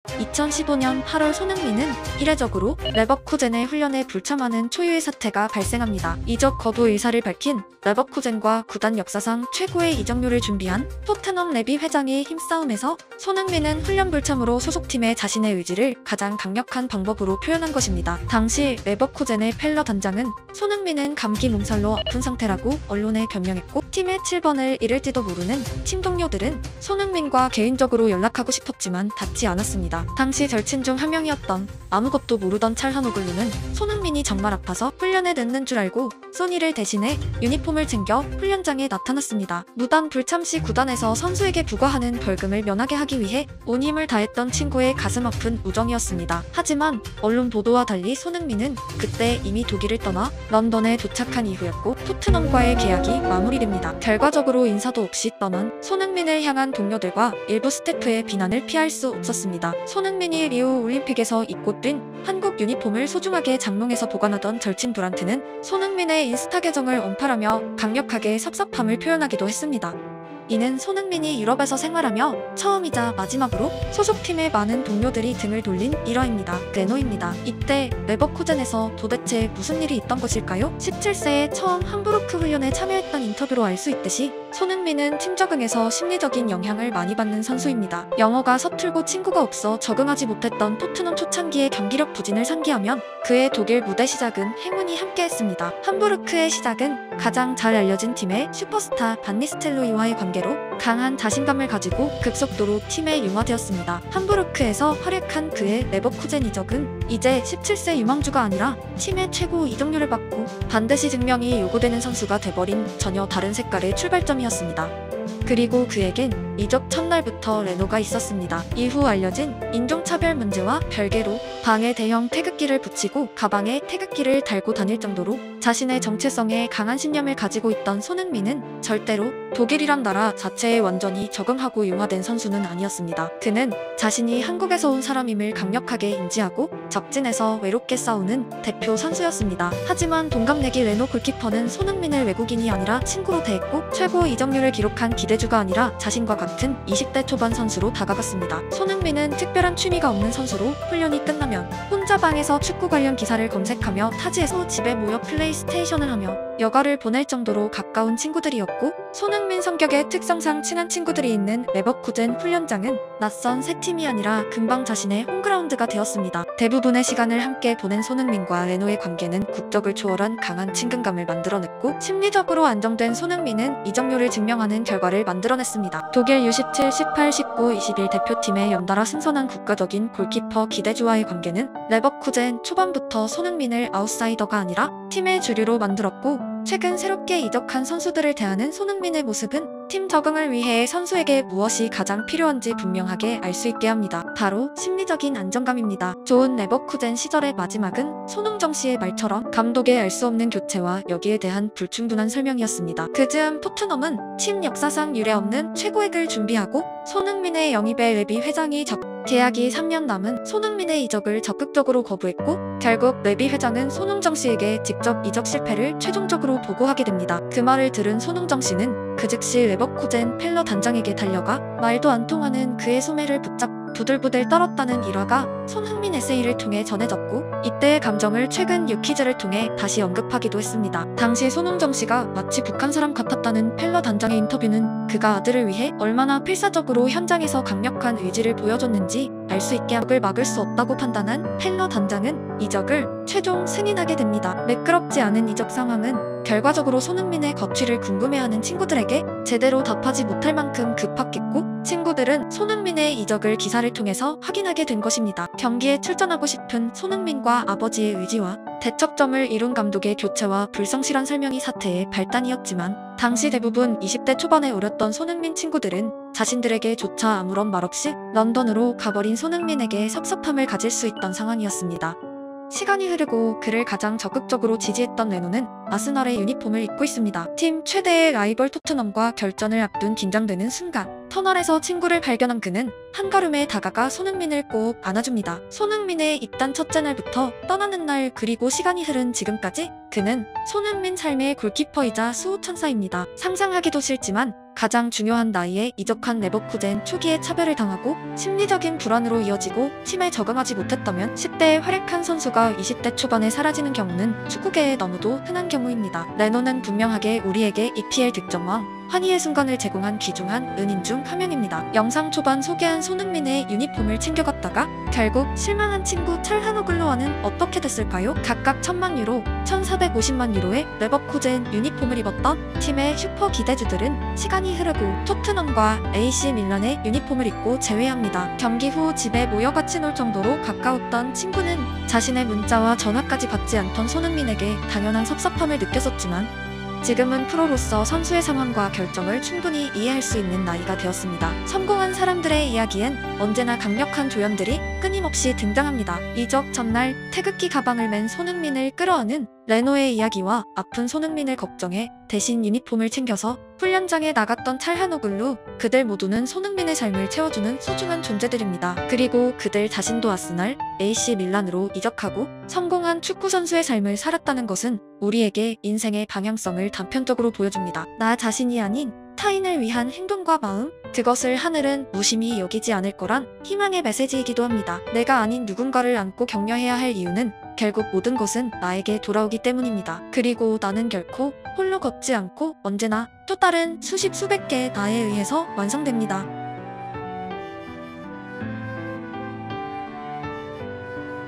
2015년 8월 손흥민은 이례적으로 레버쿠젠의 훈련에 불참하는 초유의 사태가 발생합니다. 이적 거부 의사를 밝힌 레버쿠젠과 구단 역사상 최고의 이적료를 준비한 토트넘 레비 회장의 힘싸움에서 손흥민은 훈련 불참으로 소속팀에 자신의 의지를 가장 강력한 방법으로 표현한 것입니다. 당시 레버쿠젠의 펠러 단장은 손흥민은 감기 몸살로 아픈 상태라고 언론에 변명했고, 팀의 7번을 잃을지도 모르는 팀 동료들은 손흥민과 개인적으로 연락하고 싶었지만 닿지 않았습니다. 당시 절친 중 한 명이었던 아무것도 모르던 찰하노글루는 손흥민이 정말 아파서 훈련에 늦는 줄 알고 소니를 대신해 유니폼을 챙겨 훈련장에 나타났습니다. 무단 불참 시 구단에서 선수에게 부과하는 벌금을 면하게 하기 위해 온 힘을 다했던 친구의 가슴 아픈 우정이었습니다. 하지만 언론 보도와 달리 손흥민은 그때 이미 독일을 떠나 런던에 도착한 이후였고, 토트넘과의 계약이 마무리됩니다. 결과적으로 인사도 없이 떠난 손흥민을 향한 동료들과 일부 스태프의 비난을 피할 수 없었습니다. 손흥민이 리우 올림픽에서 입고 뛴 한국 유니폼을 소중하게 장롱에서 보관하던 절친 두란트는 손흥민의 인스타 계정을 언팔하며 강력하게 섭섭함을 표현하기도 했습니다. 이는 손흥민이 유럽에서 생활하며 처음이자 마지막으로 소속팀의 많은 동료들이 등을 돌린 일화입니다. 레노입니다. 이때 레버쿠젠에서 도대체 무슨 일이 있던 것일까요? 17세에 처음 함부르크 훈련에 참여했던 인터뷰로 알 수 있듯이 손흥민은 팀 적응에서 심리적인 영향을 많이 받는 선수입니다. 영어가 서툴고 친구가 없어 적응하지 못했던 토트넘 초창기의 경기력 부진을 상기하면 그의 독일 무대 시작은 행운이 함께했습니다. 함부르크의 시작은 가장 잘 알려진 팀의 슈퍼스타 반 니스텔로이와의 관계로 강한 자신감을 가지고 급속도로 팀에 융화되었습니다. 함부르크에서 활약한 그의 레버쿠젠 이적은 이제 17세 유망주가 아니라 팀의 최고 이적료를 받고 반드시 증명이 요구되는 선수가 돼버린 전혀 다른 색깔의 출발점이었습니다. 그리고 그에겐 이적 첫날부터 레노가 있었습니다. 이후 알려진 인종차별 문제와 별개로 방에 대형 태극기를 붙이고 가방에 태극기를 달고 다닐 정도로 자신의 정체성에 강한 신념을 가지고 있던 손흥민은 절대로 독일이란 나라 자체에 완전히 적응하고 융화된 선수는 아니었습니다. 그는 자신이 한국에서 온 사람임을 강력하게 인지하고 적진에서 외롭게 싸우는 대표 선수였습니다. 하지만 동갑내기 레노 골키퍼는 손흥민을 외국인이 아니라 친구로 대했고, 최고 이적률을 기록한 기대주가 아니라 자신과 같은 20대 초반 선수로 다가갔습니다. 손흥민은 특별한 취미가 없는 선수로 훈련이 끝나면 혼자 방에서 축구 관련 기사를 검색하며 타지에서 집에 모여 플레이스테이션을 하며 여가를 보낼 정도로 가까운 친구들이었고, 손흥민 성격의 특성상 친한 친구들이 있는 레버쿠젠 훈련장은 낯선 새 팀이 아니라 금방 자신의 홈그라운드가 되었습니다. 대부분의 시간을 함께 보낸 손흥민과 레노의 관계는 국적을 초월한 강한 친근감을 만들어냈고, 심리적으로 안정된 손흥민은 이적료를 증명하는 결과를 만들어냈습니다. 독일 U17, 18, 19, 21 대표팀의 연달아 신선한 국가적인 골키퍼 기대주와의 관계는 레버쿠젠 초반부터 손흥민을 아웃사이더가 아니라 팀의 주류로 만들었고, 최근 새롭게 이적한 선수들을 대하는 손흥민의 모습은 팀 적응을 위해 선수에게 무엇이 가장 필요한지 분명하게 알 수 있게 합니다. 바로 심리적인 안정감입니다. 좋은 레버쿠젠 시절의 마지막은 손흥정 씨의 말처럼 감독의 알 수 없는 교체와 여기에 대한 불충분한 설명이었습니다. 그즈음 토트넘은 팀 역사상 유례없는 최고액을 준비하고 손흥민의 영입에 레비 회장이 계약이 3년 남은 손흥민의 이적을 적극적으로 거부했고, 결국 레비 회장은 손흥정 씨에게 직접 이적 실패를 최종적으로 보고하게 됩니다. 그 말을 들은 손흥정 씨는 그 즉시 레버쿠젠 펠러 단장에게 달려가 말도 안 통하는 그의 소매를 붙잡고 부들부들 떨었다는 일화가 손흥민 에세이를 통해 전해졌고, 이때의 감정을 최근 유퀴즈를 통해 다시 언급하기도 했습니다. 당시 손흥정 씨가 마치 북한 사람 같았다는 펠러 단장의 인터뷰는 그가 아들을 위해 얼마나 필사적으로 현장에서 강력한 의지를 보여줬는지 알 수 있게 악을 막을 수 없다고 판단한 펠러 단장은 이적을 최종 승인하게 됩니다. 매끄럽지 않은 이적 상황은 결과적으로 손흥민의 거취를 궁금해하는 친구들에게 제대로 답하지 못할 만큼 급박했고, 친구들은 손흥민의 이적을 기사를 통해서 확인하게 된 것입니다. 경기에 출전하고 싶은 손흥민과 아버지의 의지와 대척점을 이룬 감독의 교체와 불성실한 설명이 사태의 발단이었지만, 당시 대부분 20대 초반에 어렸던 손흥민 친구들은 자신들에게 조차 아무런 말 없이 런던으로 가버린 손흥민에게 섭섭함을 가질 수 있던 상황이었습니다. 시간이 흐르고 그를 가장 적극적으로 지지했던 레노는 아스널의 유니폼을 입고 있습니다. 팀 최대의 라이벌 토트넘과 결전을 앞둔 긴장되는 순간, 터널에서 친구를 발견한 그는 한걸음에 다가가 손흥민을 꼭 안아줍니다. 손흥민의 입단 첫째 날부터 떠나는 날 그리고 시간이 흐른 지금까지 그는 손흥민 삶의 골키퍼이자 수호천사입니다. 상상하기도 싫지만 가장 중요한 나이에 이적한 레버쿠젠 초기에 차별을 당하고 심리적인 불안으로 이어지고 팀에 적응하지 못했다면 10대에 활약한 선수가 20대 초반에 사라지는 경우는 축구계에 너무도 흔한 경우입니다. 레노는 분명하게 우리에게 EPL 득점왕 환희의 순간을 제공한 귀중한 은인 중 한 명입니다. 영상 초반 소개한 손흥민의 유니폼을 챙겨갔다가 결국 실망한 친구 찰하노글루와는 어떻게 됐을까요? 각각 1000만 유로, 1450만 유로의 레버쿠젠 유니폼을 입었던 팀의 슈퍼 기대주들은 시간이 흐르고 토트넘과 AC 밀란의 유니폼을 입고 재회합니다. 경기 후 집에 모여 같이 놀 정도로 가까웠던 친구는 자신의 문자와 전화까지 받지 않던 손흥민에게 당연한 섭섭함을 느꼈었지만 지금은 프로로서 선수의 상황과 결정을 충분히 이해할 수 있는 나이가 되었습니다. 성공한 사람들의 이야기엔 언제나 강력한 조연들이 끊임없이 등장합니다. 이적 전날 태극기 가방을 맨 손흥민을 끌어안은 레노의 이야기와 아픈 손흥민을 걱정해 대신 유니폼을 챙겨서 훈련장에 나갔던 찰하노글루, 그들 모두는 손흥민의 삶을 채워주는 소중한 존재들입니다. 그리고 그들 자신도 아스날, AC 밀란으로 이적하고 성공한 축구선수의 삶을 살았다는 것은 우리에게 인생의 방향성을 단편적으로 보여줍니다. 나 자신이 아닌 타인을 위한 행동과 마음, 그것을 하늘은 무심히 여기지 않을 거란 희망의 메시지이기도 합니다. 내가 아닌 누군가를 안고 격려해야 할 이유는 결국 모든 것은 나에게 돌아오기 때문입니다. 그리고 나는 결코 홀로 걷지 않고 언제나 또 다른 수십 수백 개의 나에 의해서 완성됩니다.